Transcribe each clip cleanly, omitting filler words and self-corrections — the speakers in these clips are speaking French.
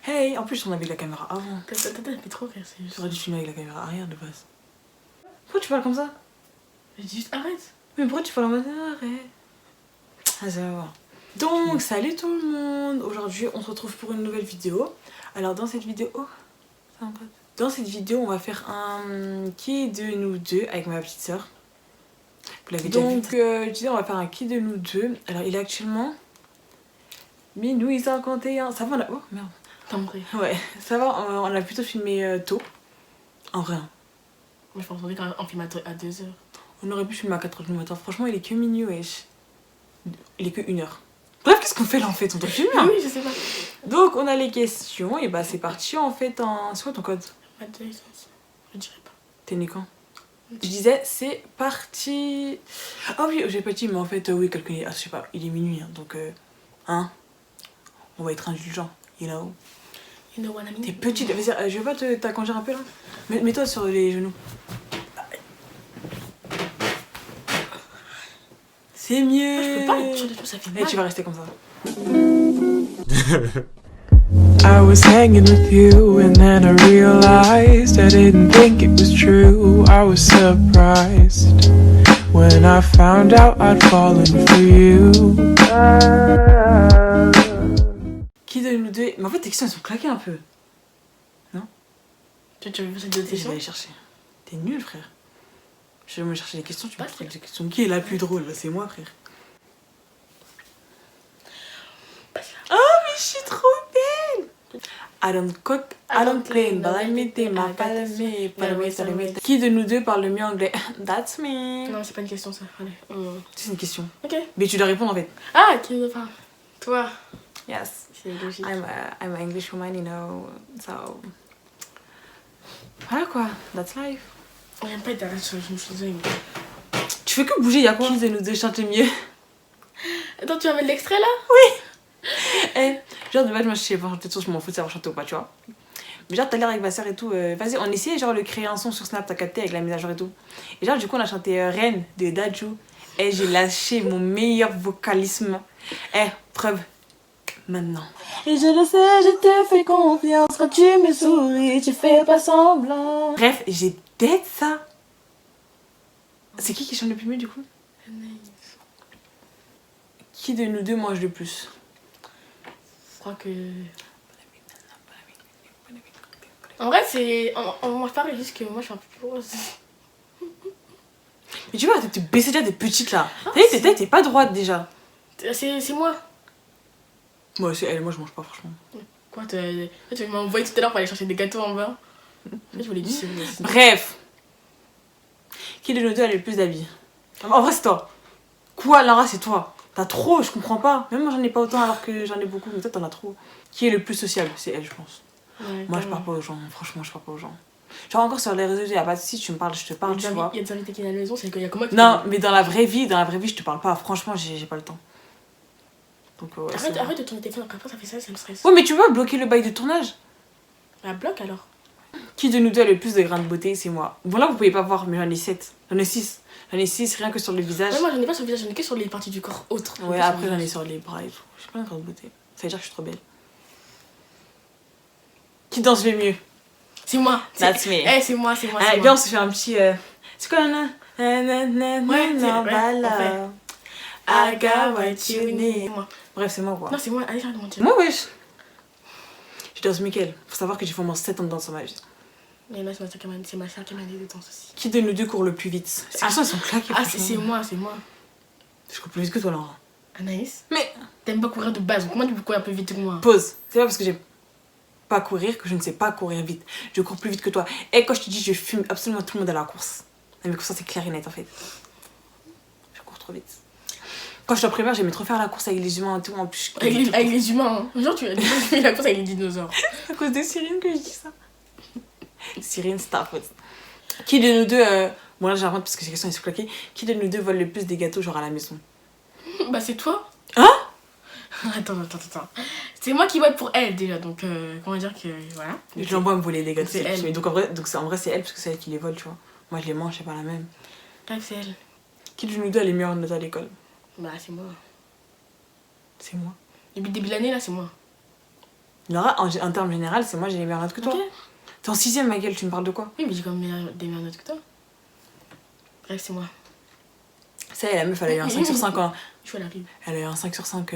Hey, en plus on avait la caméra avant. T'as fait trop rire, c'est juste. J'aurais dû filmer avec la caméra arrière de base. Pourquoi tu parles comme ça? J'ai dit juste arrête. Mais pourquoi tu parles en mode arrête? Ah ça va voir. Donc salut tout le monde. Aujourd'hui on se retrouve pour une nouvelle vidéo. Alors dans cette vidéo... Oh, ça m'embête. Dans cette vidéo on va faire un qui de nous deux avec ma petite soeur. Vous l'avez déjà vu. Donc je disais on va faire un qui de nous deux. Alors il est actuellement minuit 51. Ça va on a... Oh merde. T'as compris. Ouais ça va on a plutôt filmé tôt. En vrai. Moi je pense qu'on filme à 2h. On aurait pu filmer à 4h du matin. Franchement il est que minuit wesh. Il est que 1h. Bref, qu'est-ce qu'on fait là en fait? On doit filmer hein. Oui, je sais pas. Donc on a les questions et bah c'est parti en fait en... C'est quoi ton code? Ma de licence. Je dirais pas. T'es né quand? Je disais c'est parti. Ah oui j'ai pas dit mais en fait oui quelqu'un... Ah je sais pas, il est minuit hein, donc hein. On va être indulgent, you know. You know what I mean? T'es petite, vas-y je vais pas t'acconger un peu là. Mets-toi sur les genoux. C'est mieux. Je peux pas sur des choses, ça fait mal. Et tu vas rester comme ça. I was hanging with you and then I realized I didn't think it was true. I was surprised when I found out I'd fallen for you. Qui de nous deux... Mais en fait tes questions elles sont claquées un peu. Non? Tu veux passer d'autres Je vais questions? aller chercher. T'es nul frère. Je vais me chercher des questions, tu me poses des questions. Qui est la plus drôle? Bah, c'est moi frère. Oh mais je suis trop belle. I don't cook, I don't clean, but I meet them, I follow me, follow me, follow me. Qui de nous deux parle le mieux anglais? That's me. Non, c'est pas une question ça. Allez. C'est une question. Ok. Mais tu dois répondre en fait. Ah, qui nous parle? Toi. Yes. C'est logique. I'm an English woman, you know, so... Voilà quoi, that's life. On vient pas être derrière sur une chose. Tu fais que bouger, y'a quoi? Qui de nous deux chante mieux? Attends, tu vas mettre l'extrait là? Eh, genre de base, moi je sais pas chanter de son, je m'en fous de savoir chanter ou pas, tu vois. Mais genre, t'as l'air avec ma soeur et tout, vas-y, on essayait genre de créer un son sur Snap, t'as capté avec la mise à jour et tout. Et genre, du coup, on a chanté Reine de Dadju. Et j'ai lâché mon meilleur vocalisme. Eh, preuve. Maintenant. Et je le sais, je te fais confiance. Quand tu me souris, tu fais pas semblant. Bref, j'ai dead ça. C'est qui chante le plus mieux du coup? Qui de nous deux mange le plus? Je crois que... En vrai, c'est... On mange pareil, juste que moi, je suis un peu plus rose. Mais tu vois, t'es baissée déjà, t'es petite là. T'as vu, t'es pas droite déjà. C'est moi. Moi, c'est elle, moi je mange pas franchement. Quoi, tu m'as envoyé tout à l'heure pour aller chercher des gâteaux en bas. Je voulais du sirop aussi. Bref. Qui de nous deux a le plus d'habits? En vrai, c'est toi. Quoi, Lara, c'est toi. T'as trop, je comprends pas. Même moi, j'en ai pas autant alors que j'en ai beaucoup, mais toi, t'en as trop. Qui est le plus sociable? C'est elle, je pense. Ouais, Moi, je parle pas aux gens. Franchement, je parle pas aux gens. Genre, encore sur les réseaux, y a pas de soucis, tu me parles, je te parle, tu vois. Il y a des invités qui viennent à la maison, c'est qu'il y a comment? Non, mais dans la vraie vie, je te parle pas. Franchement, j'ai pas le temps. Donc, ouais, Arrête de tourner tes téléphone, après ça fait ça me stresse. Ouais, mais tu vois, bloquer le bail de tournage. Bah, bloque alors. Qui de nous deux a le plus de grains de beauté? C'est moi. Bon, là, vous pouvez pas voir, mais j'en ai 7. J'en ai 6. J'en ai 6 rien que sur le visage. Ouais, moi j'en ai pas sur le visage, j'en ai que sur les parties du corps autres. Ouais, après j'en ai sur les bras et tout. J'ai pas de grande beauté. Ça veut dire que je suis trop belle. Qui danse le mieux? C'est moi. That's me. Eh, c'est moi, c'est moi. Ah, C'est bien, moi. on se fait un petit. C'est quoi, là? I got what you need. Moi. Bref, c'est moi quoi. Non, c'est moi, allez, j'arrête de mentir. Moi, wesh. Je danse Mickaël. Faut savoir que j'ai fait au moins 7 ans de danse dans ma vie. Mais là, c'est ma soeur qui m'a dit de danse aussi. Qui de nous deux court le plus vite? Ces questions, elles sont claquées. Ah, c'est moi, c'est moi. Je cours plus vite que toi, Laura. Anaïs, Mais. t'aimes pas courir de base, donc comment tu peux courir un peu vite que moi? Pause. C'est pas parce que j'ai pas courir que je ne sais pas courir vite. Je cours plus vite que toi. Et quand je te dis, je fume absolument tout le monde à la course. Mais comme ça, c'est clair et net en fait. Je cours trop vite. Quand je suis en primaire, j'aimais trop faire la course avec les humains et tout. En plus, Avec les humains, hein. Genre, tu as fait la course avec les dinosaures. à cause de Cyrine que je dis ça. Cyrine, c'est ta faute. Qui de nous deux. Bon, là, j'invente parce que ces questions elles sont claquées. Qui de nous deux vole le plus des gâteaux, genre à la maison? Bah, c'est toi. Hein? Attends. C'est moi qui vote pour elle déjà, donc comment dire que voilà. Je l'envoie me voler des gâteaux. C'est elle. Mais donc en vrai, c'est elle parce que c'est elle qui les vole, tu vois. Moi, je les mange, c'est pas la même. Bref, c'est elle. Qui de nous deux a les meilleures notes à l'école? Bah, c'est moi. C'est moi. Depuis le début de l'année, là, c'est moi. Laura, en termes général, c'est moi, j'ai les meilleures notes que toi. Ok. T'es en 6ème, ma gueule, tu me parles de quoi? Oui, mais j'ai quand même des meilleures notes que toi. Bref, c'est moi. Ça y est, la meuf, elle a eu un 5 sur 5 Je vois la rime. Elle a eu un 5 sur 5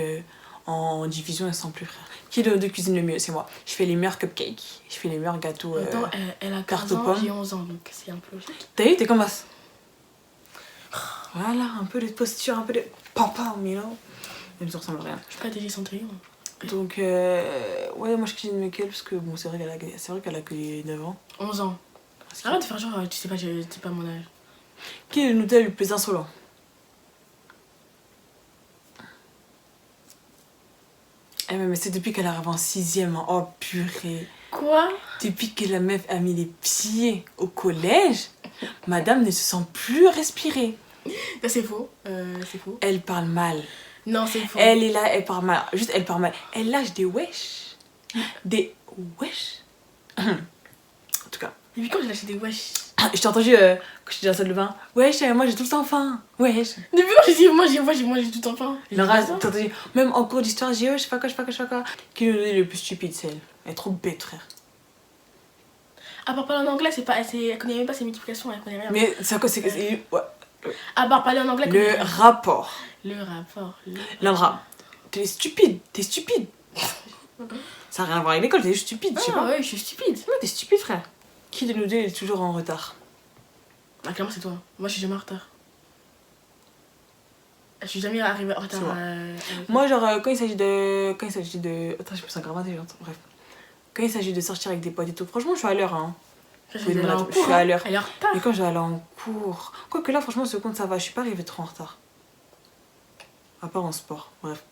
en division, elle sent plus, frère. Qui de cuisine le mieux? C'est moi. Je fais les meilleurs cupcakes, je fais les meilleurs gâteaux. Attends, elle a 15 tarte aux ans, pommes. j'ai 11 ans, donc c'est un peu logique. T'as vu, t'es comme ça. Voilà, un peu de posture, un peu de papa, mais là. Elle ne ressemble à rien. Je suis pas décentrée. Donc, ouais, moi je cuisine mieux qu'elle parce que bon, c'est vrai qu'elle a que 9 ans. 11 ans. Arrête de faire genre, tu sais pas mon âge. Qui est le Nutella le plus insolent? Eh mais c'est depuis qu'elle arrive en 6ème, hein. Oh purée. Quoi? Depuis que la meuf a mis les pieds au collège, madame ne se sent plus respirer. C'est faux. C'est faux. Elle parle mal. Non, c'est faux. Elle est là, elle parle mal. Juste, elle parle mal. Elle lâche des wesh. Des wesh. En tout cas. Et puis quand j'ai lâché des wesh. Je t'ai entendu quand j'étais dans la salle de bain. Wesh, moi j'ai tout le temps faim. Wesh. Depuis quand j'ai dit moi j'ai tout le temps faim. Laura, t'as entendu. Même en cours d'histoire, j'ai je sais pas quoi. Qui est le plus stupide, c'est elle. Elle est trop bête, frère. À part parler en anglais, elle connaît même pas ses multiplications, elle connaît rien. Mais c'est quoi, c'est que. Ouais. À part parler en anglais, elle connaît Le rien. rapport. Le rapport. Landra, t'es stupide. Ça n'a rien à voir avec l'école, t'es juste stupide, je sais Ah pas. ouais, je suis stupide. Ouais, t'es stupide, frère. Qui de nous deux est toujours en retard? Ah, clairement, c'est toi. Moi, je suis jamais en retard. Je suis jamais arrivée en retard. C'est moi. Moi, genre, quand il s'agit de. Attends, je me sens grave intelligente, bref. Quand il s'agit de sortir avec des potes et tout, franchement, je suis à l'heure, hein. Je Oui, voilà, je suis à l'heure. Elle est en retard. Et quand je vais aller en cours. Quoique là, franchement, ce compte, ça va, je suis pas arrivée trop en retard. À part en sport, bref.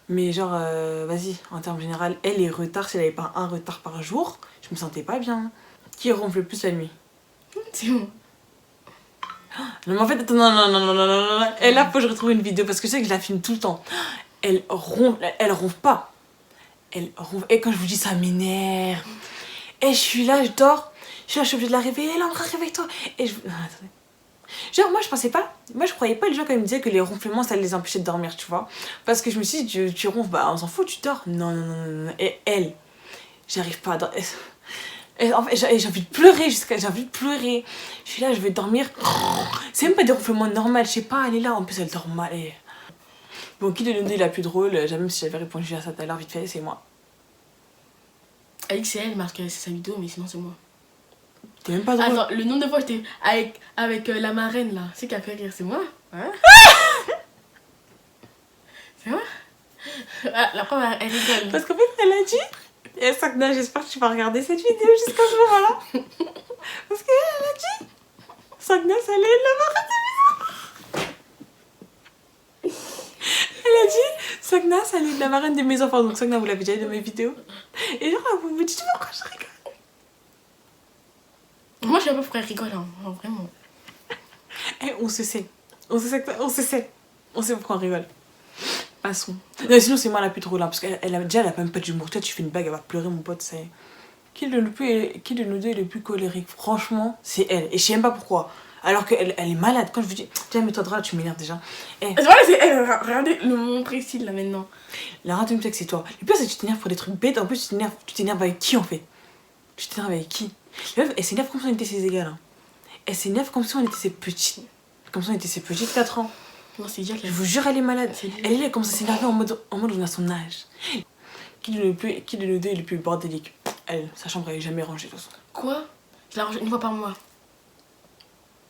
Mais genre, vas-y, en termes général, elle est retard. Si elle avait pas un retard par jour, je me sentais pas bien. Qui ronfle le plus la nuit? C'est bon. Non mais en fait, attends, non. Et là, faut que je retrouve une vidéo parce que je sais que je la filme tout le temps. Elle ronfle pas. Elle ronfle. Et quand je vous dis ça m'énerve. Et je suis là, je dors. Je suis obligée de la réveiller. Là, réveille-toi. Et je... Ah, attendez. Genre, moi, je pensais pas. Moi, je croyais pas les gens quand ils me disaient que les ronflements, ça les empêchait de dormir, tu vois. Parce que je me suis dit, tu ronfles, bah, on s'en fout, tu dors. Non. Et elle, j'arrive pas à dormir. Et en fait, j'ai envie de pleurer j'ai envie de pleurer. Je suis là, je vais dormir. C'est même pas des ronflements normaux, je sais pas, elle est là, en plus elle dort mal. Et... Bon, qui de nous deux est la plus drôle? Même si j'avais répondu à ça tout à l'heure, vite fait, c'est moi. Elle dit que c'est elle, parce que c'est sa vidéo, mais sinon c'est moi. T'es même pas drôle. Attends, le nombre de fois j'étais avec la marraine là, c'est qui a fait rire, c'est moi? Hein? C'est moi? Ah, la preuve, elle rigole. Parce qu'en fait, elle a dit. Et Sakna, j'espère que tu vas regarder cette vidéo jusqu'à ce moment-là. Parce qu'elle a dit. Sakna, ça allait la marraine de mes enfants. Elle a dit Sakna, ça allait de la marraine de mes enfants. Donc Sakna, vous l'avez déjà eu dans mes vidéos. Et genre, vous me dites pourquoi je rigole. Moi je sais pas pourquoi elle rigole, hein. Non, vraiment. Eh, on se sait. On sait pourquoi on rigole. Passons. Non, sinon, c'est moi la plus drôle, hein, parce qu'elle a même pas d'humour. Toi, tu fais une blague, elle va pleurer, mon pote, ça y est. Qui de nous deux est le plus colérique? Franchement, c'est elle. Et je sais même pas pourquoi. Alors qu'elle est malade. Quand je vous dis, tiens, mets-toi droit, tu m'énerves déjà. Eh, C'est vrai, c'est elle. Regardez mon précis là maintenant. la rate, tu me sais que c'est toi. Le pire, c'est que tu t'énerves pour des trucs bêtes. En plus, tu t'énerves avec qui, en fait? Tu t'énerves avec qui? La meuf, elle s'énerve comme si on était ses égales. Hein. Elle s'énerve comme si on était ses petites. Comme si on était ses petites 4 ans. Non, c'est Jack. Je vous jure, elle est malade. C'est lui. Elle est là, comme ça s'énerver en mode on a son âge. Qui de nous deux est le plus bordélique? Elle, sa chambre elle est jamais rangée de toute façon. Quoi? Je la range une fois par mois.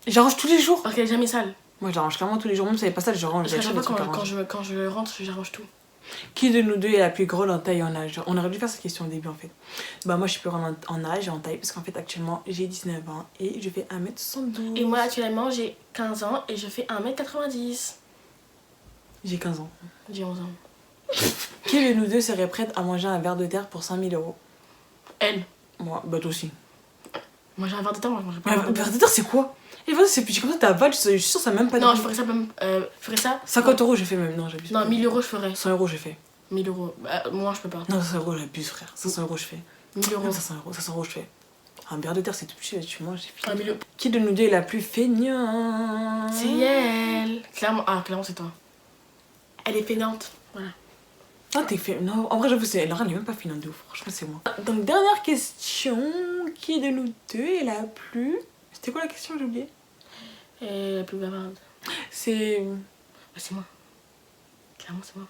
J'arrange tous les jours. Parce qu'elle est jamais sale. Moi je l'arrange clairement tous les jours, même si elle est pas sale, je range. Parce qu'à J'achète chaque des fois trucs à ranger. quand je rentre, j'arrange tout. Qui de nous deux est la plus grande en taille et en âge? On aurait dû faire cette question au début en fait. Bah moi je suis plus grande en âge et en taille parce qu'en fait actuellement j'ai 19 ans et je fais 1m72. Et moi actuellement j'ai 15 ans et je fais 1m90. J'ai 15 ans. J'ai 11 ans. Qui de nous deux serait prête à manger un verre de terre pour 5 000 €? Elle. Moi, bah toi aussi. Moi j'ai un verre de terre, moi je mangerais pas Mais un un verre de verre de terre c'est quoi? Et voilà, c'est petit comme ça, t'avales, je suis sûre ça même pas. Non, je ferais ça même. Je ferais ça. 50 € j'ai fait même, non j'abuse. Non, 1000 € je ferais. 100 € j'ai fait. 1000 €. Bah, moi je peux pas. Non, 500 € j'abuse frère. 500 € je fais. 1000 Même €. 500 € je fais. Un verre de terre c'est tout petit, tu manges, j'ai Un fini. 1000 €. Qui de nous deux est la plus feignante? C'est elle. Clairement, clairement c'est toi. Elle est feignante. Voilà. Ah, t'es fait. Non, en vrai, j'avoue, Laura, elle est même pas fine de ouf. Franchement, c'est moi. Donc, dernière question. Qui de nous deux est la plus. C'était quoi la question? J'ai oublié. La plus bavarde. C'est. C'est moi. Clairement, c'est moi.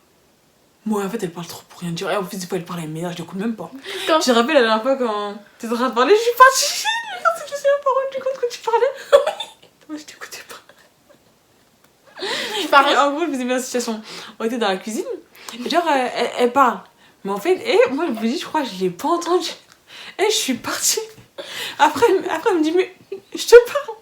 Moi, en fait, elle parle trop pour rien dire. Et en plus, des fois, elle parle à mes mères, je l'écoute même pas. Quand... Je te rappelle la dernière fois quand t'étais en train de parler, je suis partie. Je me suis même pas rendu compte que tu parlais. Moi, je t'écoutais pas. Pareil. En gros, je vous ai mis la situation. On était dans la cuisine. Et genre, elle parle. Mais en fait, moi, je me dis, je crois que je l'ai pas entendu. Et je suis partie. Après, elle me dit, mais je te parle.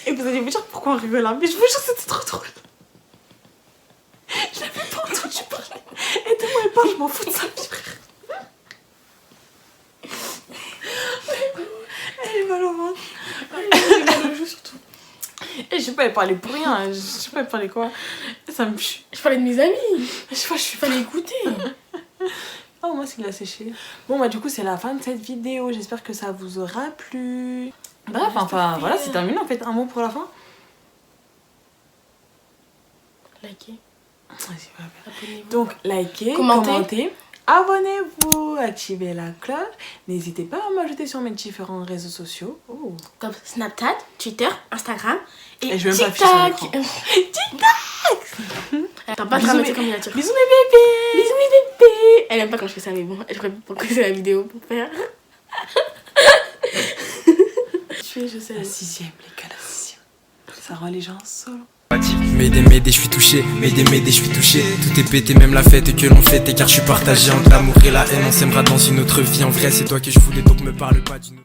Et vous allez me dire pourquoi on rigole là. Mais je vous jure, c'était trop drôle. Je l'avais pas entendu parler. Et tellement elle parle, je m'en fous de sa vie, frère. Elle est mal au ventre. Elle est mal au jeu surtout. Et je sais pas, elle parlait pour rien. Je sais pas, elle parlait quoi. Et ça me tue. Je parlais de mes amis. Je sais pas, je suis Fallait écouter. Oh, moi, c'est qu'il a séché. Bon, bah, du coup, c'est la fin de cette vidéo. J'espère que ça vous aura plu. Bref, enfin, voilà, c'est terminé en fait. Un mot pour la fin. Likez. Vas-y, voilà. Abonnez-vous. Donc, likez, Commentez. commentez, abonnez-vous, activez la cloche. N'hésitez pas à m'ajouter sur mes différents réseaux sociaux. Oh. Comme Snapchat, Twitter, Instagram Et je vais même pas afficher sur TikTok. l'écran. T'as pas Bisous, de mes- comme miniature. Bisous mes bébés. Bisous mes bébés. Elle aime pas quand je fais ça, mais bon, je ferai pour c'est la vidéo pour faire. Je sais. La 6ème, les gars, la 6ème. Ça rend les gens solos. M'aider, je suis touché, m'aider, je suis touché. Tout est pété, même la fête que l'on fête, car je suis partagé entre l'amour et la haine. On s'aimera dans une autre vie, en vrai c'est toi que je voulais, donc me parle pas d'une autre.